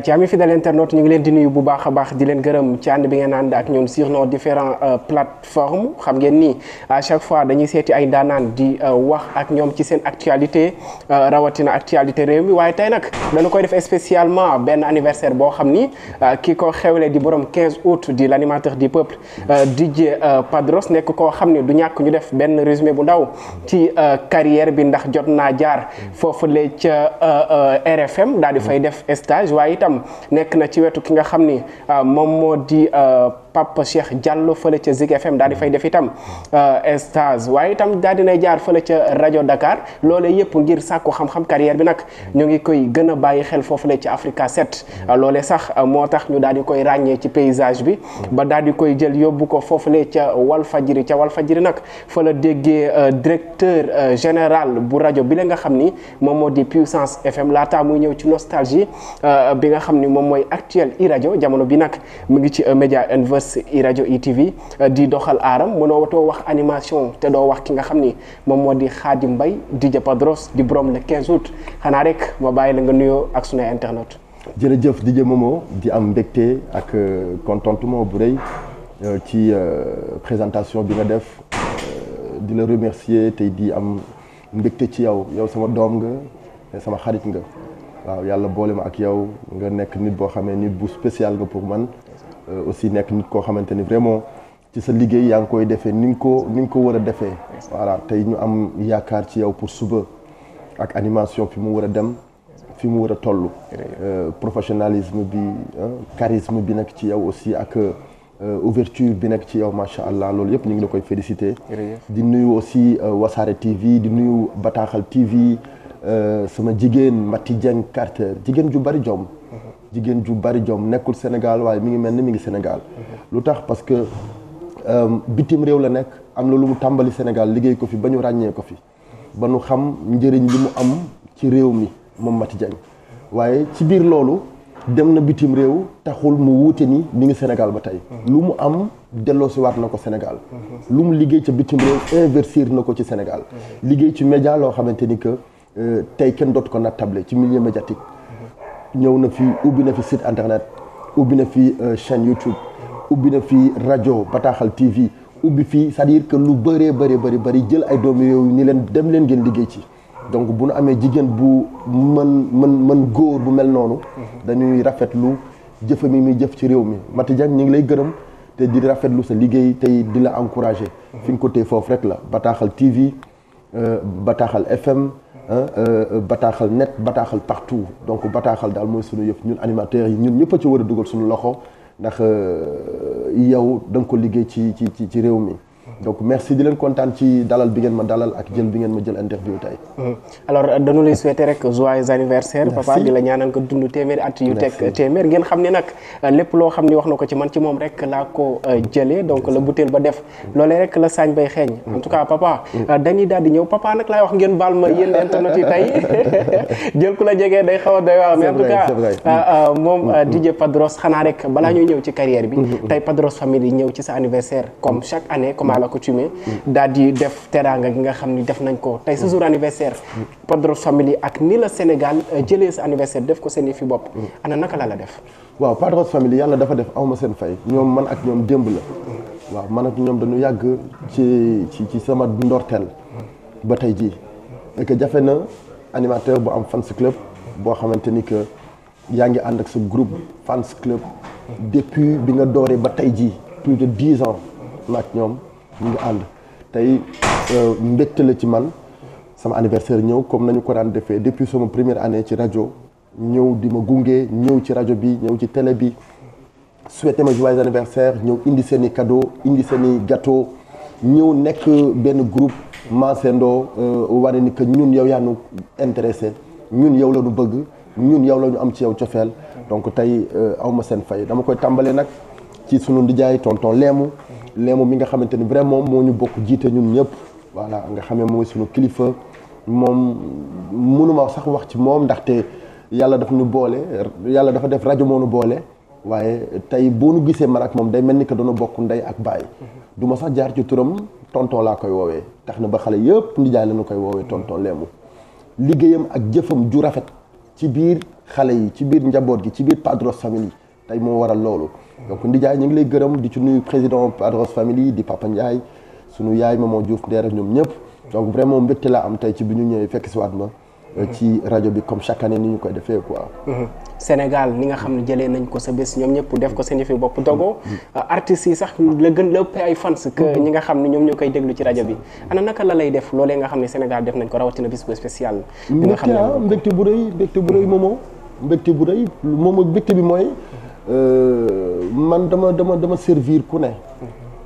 ci ami fidèle internaute ñu ngi leen di nuyu bu baax a baax di leen gërëm ci ànd bi ngeen ànd ak ñun sur nos différents plateformes xam ngeen ni à chaque fois dañuy seeti ay daanaan di wax ak ñoom ci seen actualité rawatina actualité réew mi waaye tey nag dañu koy def spécialement benn anniversaire boo xam ni ki ko xewle di borom 15 août di l'animateur du peuple DJ Padros nekk koo xam ni du ñàkk ñu def benn résumé bu ndaw ci carrière bi ndax jot naa jaar foofule ca RFM daal di fay def stage waaye itam nekk na ci wetu ki nga xam ni moom moo di Pape Cheikh Diallo fële ca Zik FM daal di fay def itam stage waaye itam daal dinay jaar fële ca rajo Dakar loolee yëpp ngir sàkku xam-xam carrière bi nag ñu ngi koy gën a bàyyi xel foofule ci Africa 7 loolee sax moo tax ñu daal di koy ràññee ci paysage bi ba daal di koy jël yóbbu ko foofule ca Walfadjri nag fa la déggee directeur général bu rajo bi la nga xam ni moom moo di Puissance FM laata muy ñëw ci nostalgie bi nga xam ni moom mooy actuel iRadio jamono bi nag mu ngi ci média Unverse iRadio ITV di doxal aaram mënoo watoo wax animation te doo wax ki nga xam ni moom moo di Khadim Mbaye DJ Padros di borom le 15 août xanaa rek ma bàyyi la nga nuyoo ak suñu internet. jërëjëf DJ Momo di am mbégte ak contentement bu rëy ci présentation bi nga def di la remercier tey di am mbégte ci yow sama doom nga sama xarit nga waaw yàlla boole ma ak yow nga nekk nit boo xamee nit bu spécial nga pour man aussi nekk nit koo xamante ni vraiment ci sa liggéey yaa ngi koy defee ni nga ko war a defee voilà tey ñu am yaakaar ci yow pour suba ak animation fi mu war a dem fi mu war a toll professionnalisme bi charisme bi nekk ci yow aussi ak ouverture bi nekk ci yow macha allah loolu yëpp ñu ngi la koy féliciter di nuyu aussi Wassare TV di nuyu Bataaxal TV sama jigéen Mati Dieng Carter jigéen ju bari jom nekkul Sénégal waaye mi ngi mel ni mi ngi Sénégal lu tax parce que bitim réew la nekk am na lu mu tàmbali Sénégal liggéey ko fi ba ñu ràññee ko fi ba ñu xam njëriñ li mu am ci réew mi moom Mati Dieng waaye ci biir loolu dem na bitim réew taxul mu wuute ni mi ngi Sénégal ba tey lu mu am delloosi waat na ko Sénégal lu mu liggéey ca bitim réew investir na ko ci Sénégal liggéey ci média loo xamante ni que tey kenn dootu ko nattable ci milieu médiatique ñëw na fi ubbi na fi site internet ubbi na fi chaîne YouTube ubbi na fi rajo Bataaxal TV ubbi fi c'est-à-dire que lu bëree bëri jël ay doomi réew ni leen dem leen ngeen liggéey ci donc bu nu amee jigéen bu mën góor bu mel noonu dañuy rafetlu jëfa mi muy jëf ci réew mi Mati Dieng ñu ngi lay gërëm te di rafetlu sa liggéey tey di la encourager fi nga ko téye foofu rek la Bataaxal TV Bataaxal FM Bataaxal net Bataaxal partout donc Bataaxal daal mooy sunu yëf ñun animateurs yi ñun ñëpp a ci war a dugal suñu loxo ndax yow da nga ko liggéey ci réew mi donc merci di leen kontaan ci dalal bi ngeen ma dalal ak jël bi ngeen ma jël interview tey. alors dañu lay souhaiter rek joyeux anniversaire. Merci. Papa di la ñaanal ko dund téeméeri at yu teg téeméer ngeen xam ne nag lépp loo xam ni wax na ko ci man ci moom rek laa ko jëlee donc la butéel ba def loolee rek la saañ bay xeeñ. en tout cas papa dañuy daal di ñëw papa nag laay wax ngeen baal ma yéen internet yi tey jël ku la jegee day xaw a doy waar mais en tout cas moom DJ Padros xanaa rek balaa ñuy ñëw ci carrière bi tey Padros Family ñëw ci sa anniversaire comme chaque année comme à l'accoutumée daal di def teraanga gi nga xam ni def nañ ko tey sa jour anniversaire Padros Family ak ni la Sénégal jëlee sa anniversaire def ko seen fi bopp ana naka la def. waaw Padros Family yàlla dafa def awma seen fay ñoom man ak ñoom démb la waaw man ak ñoom dañu yàgg ci sama ndorteel ba tey jii et que jafe na animateur bu am fans club boo xamante ni que yaa ngi ànd ak sa groupe fans club depuis bi nga dooree ba tey jii plus de 10 ans maak ñoom ñu ngi ànd tey mbégte la ci man sama anniversaire ñëw comme nañu ko daan defee depuis sama première année ci rajo ñëw di ma gunge ñëw ci rajo bi ñëw ci télé bi souhaité ma joyeux anniversaire ñëw indi seen i cadeau indi seen i gâteau ñëw nekk benn groupe maasandoo wane ni que ñun yow yaa ñu intéressé ñun yow la ñu bëgg ñun yow la ñu am ci yow cofeel donc tey awma seen fay dama koy tàmbalee nag ci sunu ndijaay tonton Léemu mi nga xamante ni vraiment moo ñu bokk jiite ñun ñëpp voilà nga xamee mooy sunu kilifa moom mënuma sax wax ci moom ndaxte yàlla daf ñu boole yàlla dafa def rajo moo ñu boole waaye tey boo nu gisee man ak moom day mel ni que doona bokk ndey ak baay du ma sax jaar ci turam tonton laa koy woowee tax na ba xale yëpp ndijaay la ñu koy woowee tonton Léemu liggéeyam ak jëfam ju rafet ci biir xale yi ci biir njaboot gi ci biir Padros Family tey moo waral loolu. donc Ndiaye ñu ngi lay gërëm di ci nuyu président Padros Family di Papa Ndiaye sunu yaay Maman Diouf Ndeer ñoom ñëpp donc vraiment mbégte la am tey ci bi ñu ñëwee fekk si waat ma. ci rajo bi comme chaque année ni ñu koy defee quoi. Sénégal ni nga xam ne jëlee nañ ko sa bés ñoom ñëpp def ko seen yëfi bopp Dogo. artistes yi sax la gën la ëpp ay fans que ñi nga xam ne ñoom ñoo koy déglu ci rajo bi ana naka la lay def loolee nga xam ne Sénégal def nañ ko rawatina bis bu spécial. bi nga xam ne mbégte bu rëy moomoo mbégte bu rëy moom mbégte bi mooy man dama servir ku ne.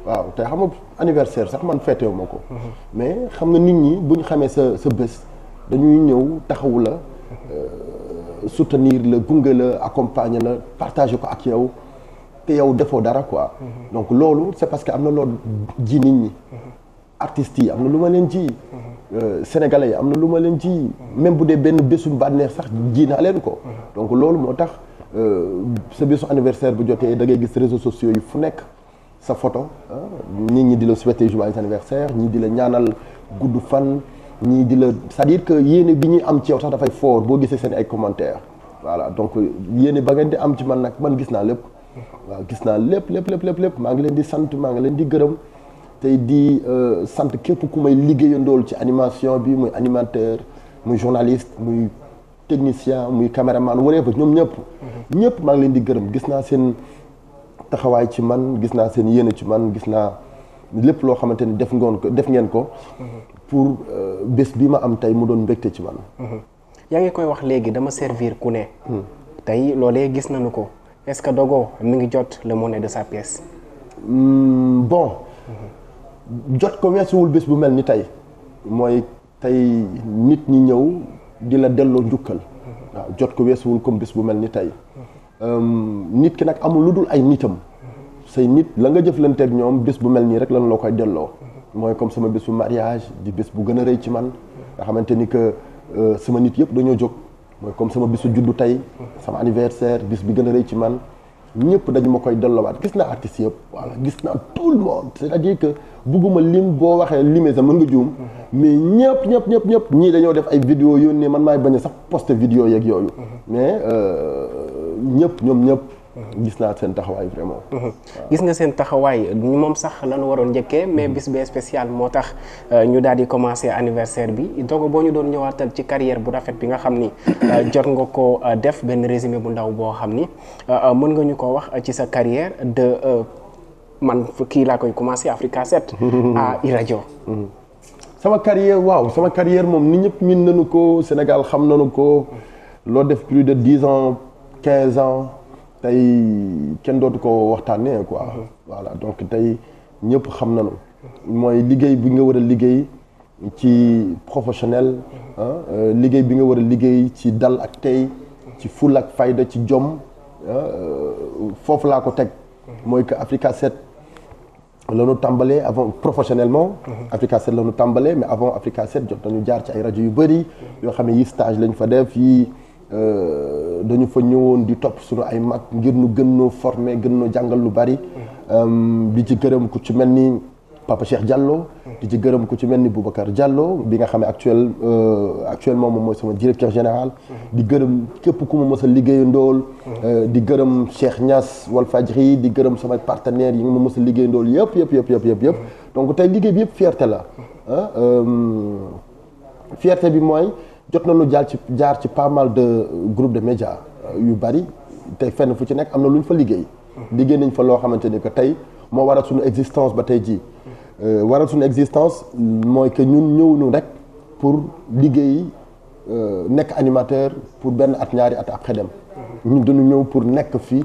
waaw te xam nga anniversaire sax man féetewu ma ko. mais xam nga nit ñi bu ñu xamee sa bés. dañuy ñëw taxawu la soutenir la gunge la accompagner la partager ko ak yow te yow defoo dara quoi. donc loolu c'est parce que am na loolu ji nit ñi. artistes yi am na lu ma leen ji. sénégalais yi am na lu ma leen ji. même bu dee benn bésu bànneex sax ji naa leen ko. donc loolu moo tax sa bésu anniversaire bu jotee da ngay gis réseaux sociaux yi fu nekk sa photo nit ñi di la souhaiter joyeux anniversaire ñii di la ñaanal gudd fan. ñii di la c'est-à-dire que yéene bi ñuy am ci yow sax dafay fort boo gisee seen ay commentaires voilà donc yéene ba ngeen di am ci man nag man gis naa lépp waaw gis naa lépp maa ngi leen di sant maa ngi leen di gërëm tey di sant képp ku may liggéeyandool ci animation bi muy animateur muy journaliste muy technicien muy caméraman wala ba ñoom ñëpp maa ngi leen di gërëm gis naa seen taxawaay ci man gis naa seen yéene ci man gis naa lépp loo xamante ni def ngeen ko pour bés bi ma am tey mu doon mbégte ci man. yaa ngi koy wax léegi dama servir ku ne. tey loolee gis nañu ko est-ce que Dogo mi ngi jot le monnaie de sa pièce. bon jot ko weesuwul bés bu mel ni tey mooy tey nit ñi ñëw di la delloo njukkal. waaw jot ko weesuwul comme bés bu mel ni tey nit ki nag amul lu dul ay nitam. say nit la nga jëflanteeg ñoom bés bu mel nii rek lan loo koy delloo mooy comme sama bésu mariage di bés bu gën a rëy ci man nga xamante ni que sama nit yëpp dañoo jóg mooy comme sama bésu juddu tey sama anniversaire bés bi gën a rëy ci man ñëpp dañu ma koy delloowaat gis naa artistes yëpp voilà gis naa tout le monde c'est-à-dire que bugguma lim boo waxee limee sax mën nga juum mais ñëpp ñii dañoo def ay vidéo yónnee man maay bañ a sax poster vidéo yeeg yooyu mais ñoom ñëpp gis naa seen taxawaay vraiment. gis nga seen taxawaay moom sax lañu waroon njëkkee mais bis bee spécial moo tax ñu daal di commencer anniversaire bi Dogo boo ñu doon ñëwaatal ci carrière bu rafet bi nga xam ni jot nga ko def benn résumé bu ndaw boo xam ni mën nga ñu ko wax ci sa carrière de man kii laa koy commencer Africa 7 à iRadio. sama carrière moom nit ñëpp min nañu ko Sénégal xam nañu ko loo def plus de 10 ans 15 ans. tey kenn dootu ko waxtaanee quoi. voilà donc tey ñëpp xam nañu. mooy liggéey bi nga war a liggéey ci professionnel. liggéey bi nga war a liggéey ci dal ak tey ci ful ak fayda ci jom foofu laa ko teg. mooy que Africa 7 la ñu tàmbalee avant professionnellement. Africa 7 la ñu tàmbalee mais avant Africa 7 jot nañu jaar ci ay rajo yu bëri yoo xam ne yi stage lañ fa def yi. dañu fa ñëwoon di topp suñu ay mag ngir nu gën noo former gën noo jàngal lu bari. di ci gërëm ku ci mel ni Papa Cheikh Diallo. di ci gërëm ku ci mel ni Boubacar Diallo bi nga xam ne actuellement moom mooy sama directeur général. di gërëm képp ku ma mës a liggéeyandool. di gërëm Cheikh Niass Walfadjri di gërëm samay partenaires yi nga ma mës a liggéeyandool yëpp. donc tey liggéey bi yëpp fierté la. fierté bi mooy. jot nañu jaar ci pas mal de groupe de médias yu bari tey fenn fu ci nekk am na lu ñu fa liggéey nañ fa loo xamante ni que tey moo waral suñu existence ba tey jii waral suñu existence mooy que ñun ñëwuñu rek pour liggéey nekk animateur pour benn at ñaari at après dem ñun dañu ñëw pour nekk fii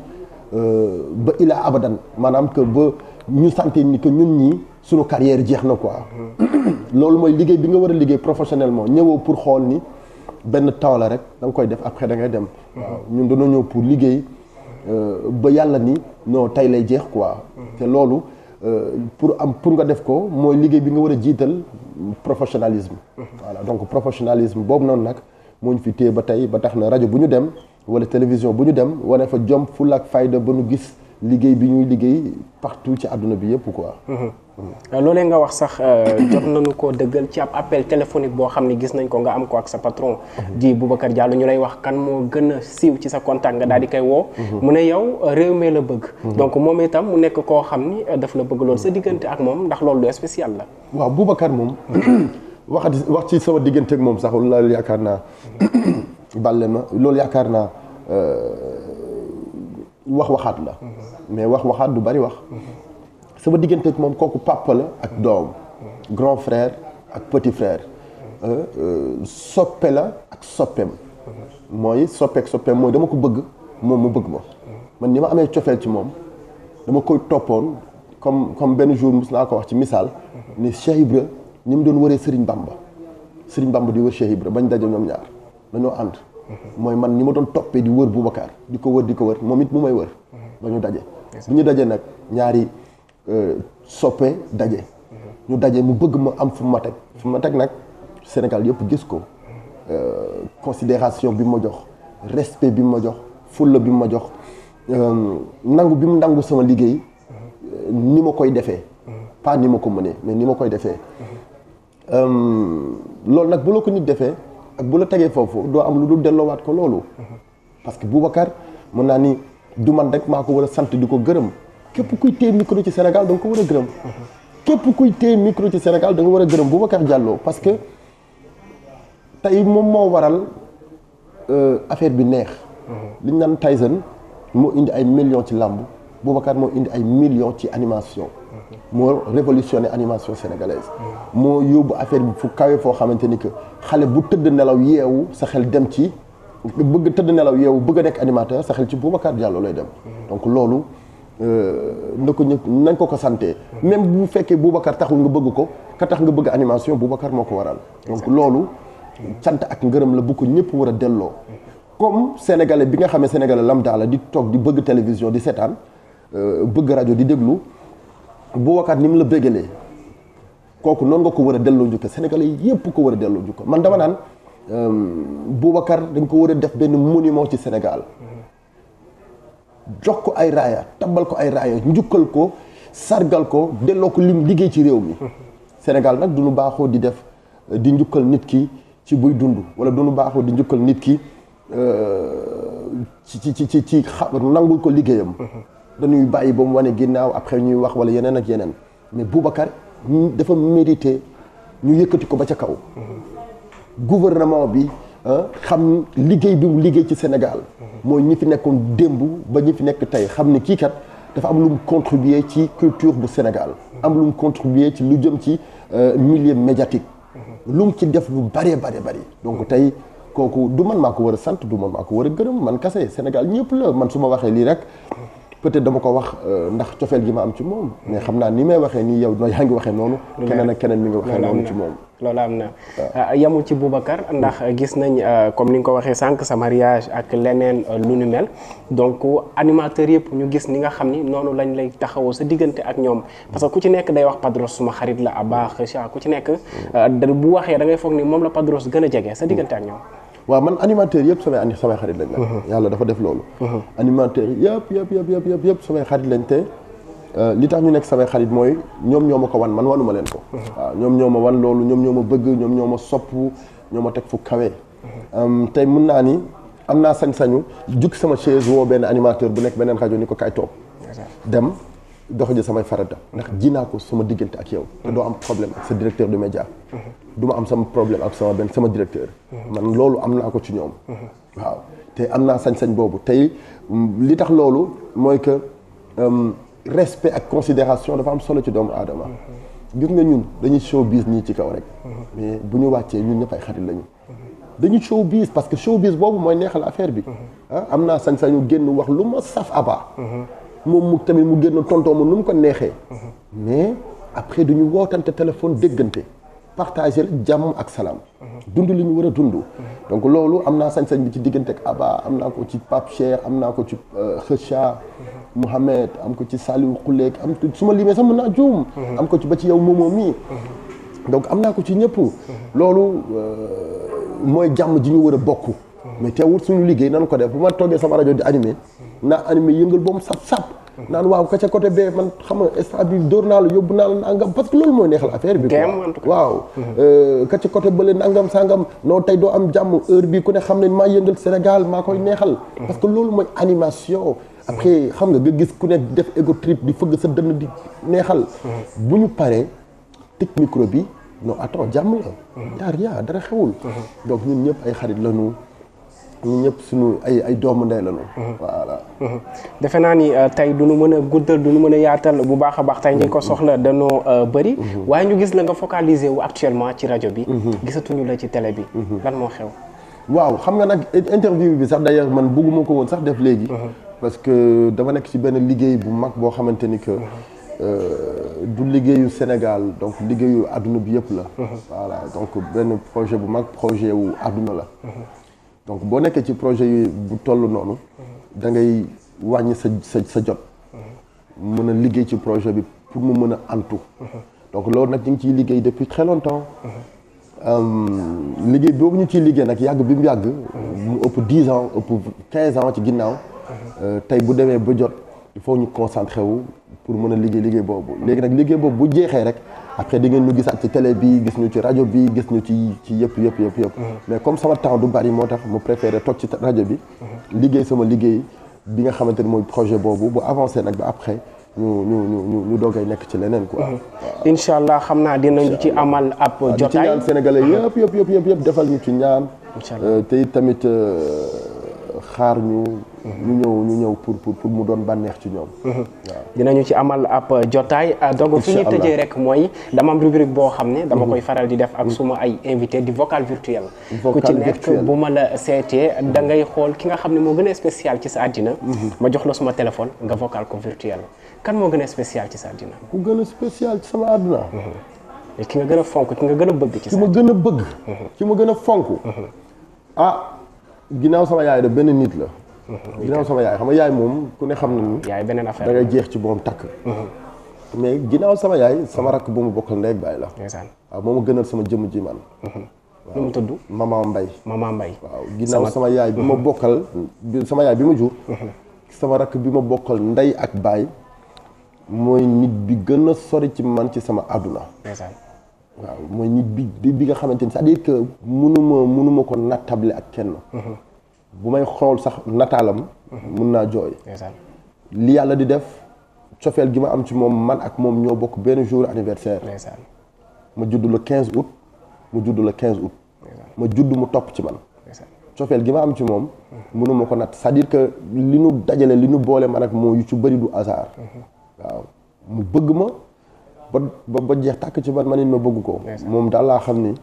ba ila abadan maanaam que ba ñu sentir ni que ñun ñii suñu carrière jeex na quoi loolu mooy liggéey bi nga war a liggéey professionnellement ñëwoo pour xool ni benn temps la rek da nga koy def après da ngay dem. waaw ñun dañoo ñëw pour liggéey ba yàlla ni non tey lay jeex quoi. te loolu pour nga def ko mooy liggéey bi nga war a jiital professionnalisme. voilà donc professionnalisme boobu noonu nag moo ñu fi téye ba tey ba tax na rajo bu ñu dem wala télévision bu ñu dem wane fa jom fulla ak fayda ba nu gis liggéey bi ñuy liggéey partout ci àdduna bi yëpp quoi. loolee nga wax sax jot nañu koo dëggal ci ab appel téléphonique boo xam ne gis nañ ko nga am ko ak sa patron di Boubacar Diallo ñu lay wax kan moo gën a siiw ci sa contact nga daal di koy woo mu ne yow réew mi la bëgg donc moom itam mu nekk koo xam ni daf la bëgg loolu sa diggante ak moom ndax loolu lu spécial la. waaw Boubacar moom wax ci sama diggante ak moom sax loolu yaakaar naa bàlle ma loolu yaakaar naa waxaat la mais waxaat du bari wax sama diggante ak moom kooku papa la ak doom grand frère ak petit frère soppe la ak soppeem mooy soppeek soppeem mooy dama ko bëgg moom mu bëgg ma man ni ma amee cofeel ci moom dama koy toppoon comme benn jour mus naa ko wax ci misaal ni Cheikh Ibra ñi mu doon wëree Serigne Bamba di wër Cheikh Ibra bañ daje ñoom ñaar dañoo ànd mooy man ni ma doon toppee di wër Boubacar di ko wër moom it mu may wër ba ñu daje bu ñu daje nag ñaari soppe daje ñu daje mu bëgg ma am fu ma teg nag Sénégal yëpp gis ko considération bi ma jox respect bi ma jox fulla bi ma jox nangu bi mu nangu sama liggéey ni ma koy defee pas ni ma ko mënee mais ni ma koy defee loolu nag bu la ko nit defee ak bu la tegee foofu doo am lu dul delloowaat ko loolu parce que Boubacar mën naa ni du man rek maa ko war a sant di ko gërëm képp kuy téye micro ci Sénégal da nga ko war a gërëm képp kuy téye micro ci Sénégal da nga war a gërëm Boubacar Diallo parce que tey moom moo waral affaire bi neex li ñu naan Tyson moo indi ay millions ci làmb Boubacar moo indi ay millions ci animation moo révolutionné animation sénégalaise moo yóbbu affaire bi fu kawe foo xamante ni que xale bu tëdd nelaw yeewu sa xel dem ci bëgg tëdd nelaw yeewu bëgg a nekk animateur sa xel ci Boubacar Diallo lay dem donc loolu na ko ñëpp nañ ko santé même bu fekkee Boubacar taxul nga bëgg ko ka tax nga bëgg animation Boubacar moo ko waral donc loolu cant ak ngërëm la bu ko ñëpp war a delloo comme sénégalais bi nga xamee sénégalais lambda la di toog di bëgg télévision di seetaan bëgg rajo di déglu Boubacar ni mu la béggalee kooku noonu nga ko war a delloo njukkal sénégalais yëpp ko war a delloo njukkal man dama naan Boubacar dañ ko war a def benn monument ci Sénégal jox ko ay raaya tabal ko ay raaya njukkal ko sargal ko delloo ko lim liggéey ci réew mi Sénégal nag du nu baaxoo di def di njukkal nit ki ci buy dund wala du nu baaxoo di njukkal nit ki ci nangul ko liggéeyam dañuy bàyyi ba mu wane ginnaaw après ñuy wax wala yeneen ak yeneen mais Boubacar dafa mérité ñu yëkkati ko ba ca kaw gouvernement bi xam liggéey bi mu liggéey ci Sénégal mooy ñi fi nekkoon démb ba ñi fi nekk tey xam ne kii kat dafa am lu mu contribuer ci culture bu Sénégal am lu mu contribuer ci lu jëm ci milieu médiatique lu mu ci def lu bëree bëri donc tey kooku du man maa ko war a sant du man maa ko war a gërëm man kase Sénégal ñëpp la man su ma waxee lii rek peut-être dama ko wax ndax cofeel gi ma am ci moom mais xam naa ni may waxee nii yow yaa ngi waxee noonu keneen ak keneen mi ngi waxee noonu ci moom loolu am na yamul ci Boubacar ndax gis nañ comme ni nga ko waxee sànq sa mariage ak leneen lu nu mel donc animateurs yëpp ñu gis ni nga xam ni noonu lañ lay taxawoo sa diggante ak ñoom parce que ku ci nekk day wax Padros suma xarit la Abba Kheucha ku ci nekk bu waxee da ngay foog ni moom la Padros gën a jege sa diggante ak ñoom. waaw man animateur yëpp samay xarit lañ la yàlla dafa def loolu animateur yëpp samay xarit lañ te li tax ñu nekk samay xarit mooy ñoom ñoo ma ko wan man wanuma leen ko waaw ñoom ñoo ma wan loolu ñoom ñoo ma bëgg ñoom ñoo ma sopp ñoo ma teg fu kawe tey mun naa ni am naa sañ-sañu jukki sama chaise woo benn animateur bu nekk beneen rajo ni ko kaay toog dem dox ji samay farata ndax ji naa ko sama diggante ak yow te doo am problème ak sa directeur de média du ma am sama problème ak sama directeur man loolu am naa ko ci ñoom waaw te am naa sañ-sañ boobu tey li tax loolu mooy que respect ak considération dafa am solo ci doomu aadama gis nga ñun dañuy showbiz nii ci kaw rek mais bu ñu wàccee ñun ñëpp ay xarit lañu dañuy showbiz parce que showbiz boobu mooy neexal affaire bi am naa sañ-sañu génn wax lu ma saf Abba moom mu tamit mu génn tontoo ma nu mu ko neexee mais après duñu wootante téléphone déggante partager la jàmm ak salaam dund li ñu war a dund donc loolu am naa sañ-sañ bi ci diggante ak Abba am naa ko ci Pape Cheikh am naa ko ci Kheucha Mouhamed am ko ci Saliou Khoulek am su ma limee sax mën naa juum am ko ci ba ci yow moomoo mii donc am naa ko ci ñëpp loolu mooy jàmm ji ñu war a bokk mais teewul suñu liggéey nanu ko def bu ma toogee sama rajo di animé naa animé yëngal ba mu sap naan waaw ka ca côté bee man xam nga instant bi dóor naa la yóbbu naa la nangam parce que loolu mooy neexal affaire bi quoi waaw ka ca côté bële nangam sangam non tey doo am jàmm heure bi ku ne xam ne maa yëngal Sénégal maa koy neexal parce que loolu mooy animation après xam nga gis ku ne def ego trip di fëgg sa dënn di neexal bu ñu paree tëj micro bi non attends jàmm la yaa dara xewul donc ñun ñëpp ay xarit lañu ñun ñëpp suñu ay doomu ndey lañu voilà defe naa ni tey du nu mën a guddal du nu mën a yaatal bu baax a baax tey ñi ko soxla danoo bëri waaye ñu gis la nga focaliser wu actuellement ci rajo bi gisatuñu la ci télé bi lan moo xew waaw xam nga nag interview bi sax d'ailleurs man bëgguma ko woon sax def léegi parce que dama nekk ci benn liggéey bu mag boo xamante ni que du liggéeyu Sénégal donc liggéeyu àdduna bi yëpp la voilà donc benn projet bu mag projet wu àdduna la donc boo nekkee ci projet yi bu toll noonu da ngay wàññi sa jot mën a liggéey ci projet bi pour mu mën a antu donc loolu nag ñu ngi ciy liggéey depuis très longtemps liggéey boobu ñu ciy liggéey nag yàgg bi mu yàgg mu ëpp 10 ans ëpp 15 ans ci ginnaaw tey bu demee ba jot il faut ñu concentré wu pour mën a liggéey boobu léegi nag liggéey boobu bu jeexee rek après di ngeen ñu gisaat ci télé bi gis ñu ci rajo bi gis ñu ci yëpp mais comme sama temps du bari moo tax mu préféré toog ci rajo bi liggéey sama liggéey bi nga xamante ni mooy projet boobu bu avancé nag ba après ñu doogay nekk ci leneen quoi. incha allah xam naa dinañu ci amal ab jotaay di ci ñaan sénégalais yëpp defal ñu ci ñaan. incha allah te it tamit xaar ñu ñëw pour mu doon bànneex ci ñoom. waaw dinañu ci amal ab jotaay. donc fi ñu tëjee rek mooy dama am rubrique boo xam ne. dama koy faral di def ak suma ay invité di vocal virtuel. ku ci nekk bu ma la seetee da ngay xool ki nga xam ne moo gën a spécial ci sa àddina. ma jox la suma téléphone nga vocal ko virtuel. kan moo gën a spécial ci sa àddina. ku gën a spécial ci sama àddina. ki nga gën a fonk ki nga gën a bëgg ci sa. ki ma gën a bëgg. ki ma gën a fonk. ginnaaw sama yaay de benn nit la. ginnaaw sama yaay xam nga yaay moom ku ne xam na ni. yaay beneen affaire da ngay jeex ci moom takk. mais ginnaaw sama yaay sama rakk bu mu bokkal ndey ak baay la. waaw moo ma gënal sama jëmm ji man. nu mu tudd. Mama Mbaye. Mama Mbaye. waaw ginnaaw sama yaay bi ma bokkal sama yaay bi ma jur. sama rakk bi ma bokkal ndey ak baay mooy nit bi gën a sori ci man ci sama àdduna. waaw mooy nit bi nga xamante ni c'est-à-dire que mënuma ko nattable ak kenn. bu may xool sax nataalam. mun naa jooy. li yàlla di def cofeel gi ma am ci moom man ak moom ñoo bokk benn jour anniversaire. ma judd le 15 août mu judd le 15 août. ma judd mu topp ci man. cofeel gi ma am ci moom. mënuma ko natt c'est-à-dire que li nu dajale li nu boole man ak moom yu ci bëri du hasard. waaw mu bëgg ma. ba jeex tàkk ci man it ma bëgg ko. moom daal laa xam ni.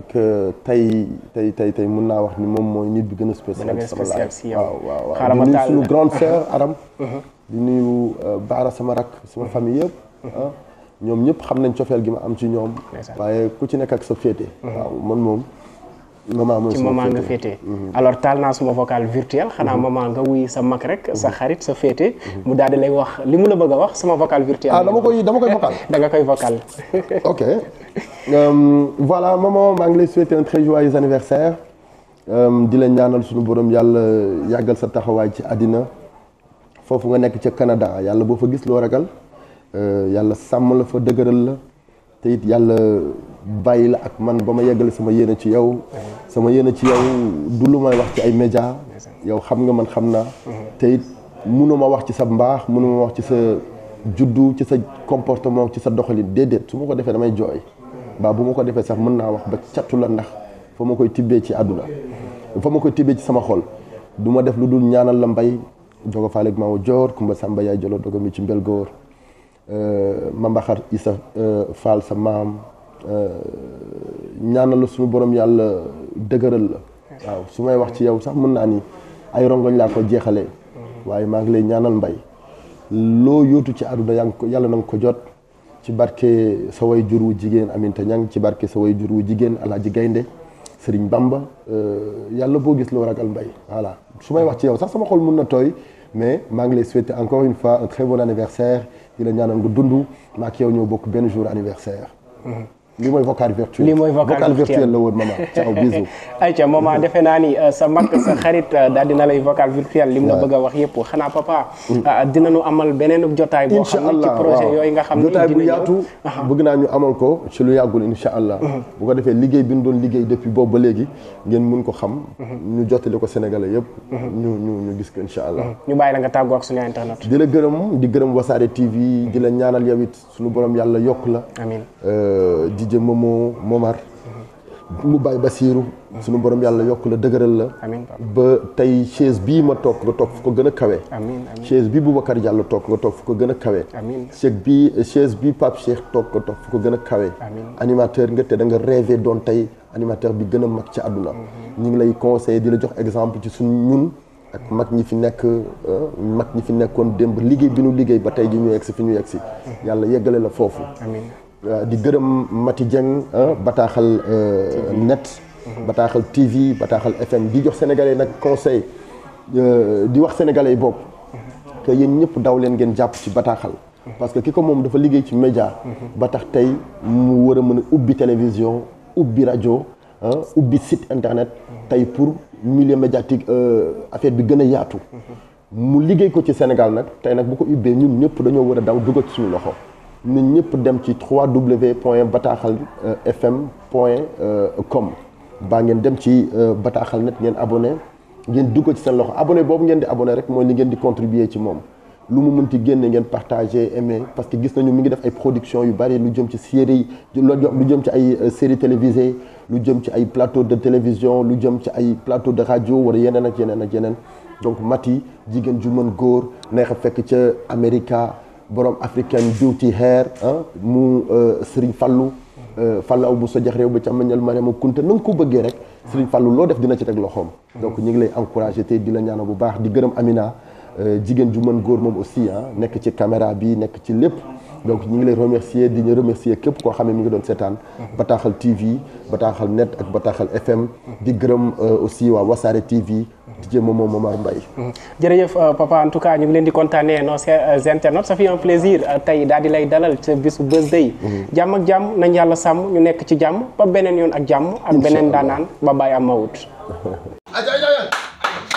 que tey mun naa wax ni moom mooy nit bi gën a spécial ci sama life. waaw di nuyu suñu grande sœur Aram. di nuyu Baara sama rak sama famille yëpp. ñoom ñëpp xam nañ cofeel gi ma am ci ñoom. waaye ku ci nekk ak sa féete. waaw man moom. maman nga féete alors taal naa suma vocal virtuel xanaa maman nga wuy sa mag rek sa xarit sa féete mu daal di lay wax li mu la bëgg a wax sama vocal virtuel dama koy vocal da nga koy vocal ok voilà maman maa ngi lay souhaiter un très joyeux anniversaire di la ñaanal suñu borom yàlla yàggal sa taxawaay ci àddina foofu nga nekk ca Canada yàlla boo fa gis loo ragal yàlla sàmm la fa dëgëral la te it yàlla bàyyi la ak man ba ma yeggale sama yéene ci yow sama yéene ci yow du lu may wax ci ay média yow xam nga man xam naa te it mënuma wax ci sa mbaax mënuma wax ci sa juddu ci sa comportement ci sa doxalin déedéet su ma ko defee damay jooy ba bu ma ko defee sax mën naa wax ba cattu la ndax fa ma koy tibbee ci àdduna fa ma koy tibbee ci sama xol du ma def lu dul ñaanal la mbay jogo faaleeg maawo joor kumba samba yaay jolo dogo mi ci mbel góor mambaxar isa faal sa maam ñaanal la suñu borom yàlla dëgëral la waaw su may wax ci yow sax mën naa ni ay rongoñ laa ko jeexalee waaye maa ngi lay ñaanal mbay loo yóotu ci àdduna yaa ngi ko yàlla na nga ko jot ci barke sa way jur wu jigéen Aminta Ñang ci barke sa way jur wu jigéen Alaaji Gaynde Sëriñ Bamba yàlla boo gis loo ragal mbay voilà su may wax ci yow sax sama xol mën na tooy mais maa ngi lay souhaiter encore une fois un très bon anniversaire di la ñaanal nga dund maa ak yow ñoo bokk benn jour anniversaire lii mooy vocal virtuel. lii mooy vocal virtuel la woon maman ciao bisous. ayca maman defe naa ni sa mag sa xarit daal dina lay vocal virtuel li mu la bëgg a wax yëpp xanaa papa. dinañu amal beneen jotaay boo xam ne ci projet yooyu nga xam ne jotaay bu yaatu bëgg naa ñu amal ko ci lu yàggul incha allah. bu ko defee liggéey bi ñu doon liggéey depuis boobu ba léegi ngeen mun ko xam. ñu jottali ko Sénégalais yëpp. ñu gis ko incha allah. ñu bàyyi la nga tàggoo ak suñu internet. di la gërëm di gërëm Wassare TV di la ñaanal yow it suñu borom yàlla yokk la. amiin DJ Momo Momar. mu bàyyi Basiirou. suñu borom yàlla yokk la dëgëral la. amiin ba tey chaise bii ma toog nga toog fu ko gën a kawe. amiin chaise bii Boubacar Diallo toog nga toog fu ko gën a kawe. amiin chaise bii Pape Cheikh toog nga toog fu ko gën a kawe. animateur nga te da nga rêvé doon tey animateur bi gën a mag ci àdduna. ñu ngi lay conseillé di la jox exemple ci suñu ñun. ak mag ñi fi nekkoon démb liggéey bi nu liggéey ba tey ji ñu yegg si fi ñu yegg si. yàlla yeggale la foofu. amiin di gërëm Mati Dieng bataaxal net. bataaxal TV bataaxal FM di jox sénégalais nag conseil di wax sénégalais yi bopp. que yéen ñëpp daw leen ngeen jàpp ci bataaxal. parce que ki ko moom dafa liggéey ci média. ba tax tey mu war a mën a ubbi télévision ubbi rajo ubbi site internet. tey pour milieu médiatique affaire bi gën a yaatu. mu liggéey ko ci Sénégal nag tey nag bu ko ubbee ñun ñëpp dañoo war a daw dugal ci suñu loxo. ñun ñëpp dem ci www.bataaxalfm.com baa ngeen dem ci bataaxal net ngeen abonné ngeen dugal ci seen loxo abonné boobu ngeen di abonné rek mooy li ngeen di contribuer ci moom. lu mu mënti génne ngeen partagé aimé parce que gis nañu mi ngi def ay production yu bari lu jëm ci série lu jëm ci ay série télévisée lu jëm ci ay plateau de télévision lu jëm ci ay plateau de radio wala yeneen ak yeneen ak yeneen donc Mati jigéen ju mën góor neex a fekk ca America borom African beauty hair mu Serigne Fallou Fallou bu sojax réew ba ca mañal Mariama Kunta na nga ko bëggee rek Serigne Fallou loo def dina ci teg loxoom donc ñu ngi lay encouragé te di la ñaanal bu baax di gërëm Amina jigéen ju mën góor moom aussi nekk ci caméra bi nekk ci lépp donc ñu ngi lay remercier di ñu remercier képp koo xam ne mi ngi doon seetaan bataaxal TV bataaxal net ak bataaxal FM di gërëm aussi waa Wassare TV DJ Momo Momar Mbaye jërëjëf papa en tout cas ñu ngi leen di kontaanee nos internautes ça fait un plaisir tey daal di lay dalal ca bisu birthday jàmm ak jàmm nañ yàlla sàmm ñu nekk ci jàmm ba beneen yoon ak jàmm ak beneen daanaan ba bàyyi am mawut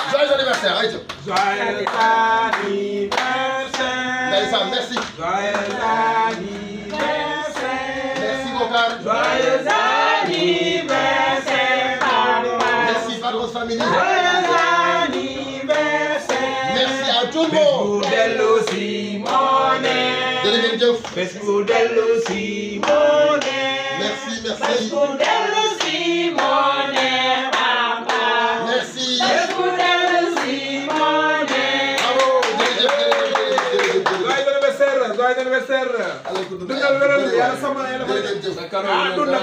Joyeux anniversaire, Aïcha. Joyeux anniversaire. Ndeysaan, merci. Joyeux anniversaire. Merci Bokar. Joyeux anniversaire, papa. Merci Padros Family. Joyeux anniversaire. Merci à tout le monde. Bés bu dellu si Moné. Jërë ngeen jëf. Bés bu dellu si Moné. Merci, Bés merci. bu dellu si Moné, papa. Merci. Bés bu dellu si Moné. Bravo, jërëjëf. Joyeux anniversaire, joyeux anniversaire. Dundal wéral yàlla sàmm na yàlla fay. Jërëjëf. Ah dundal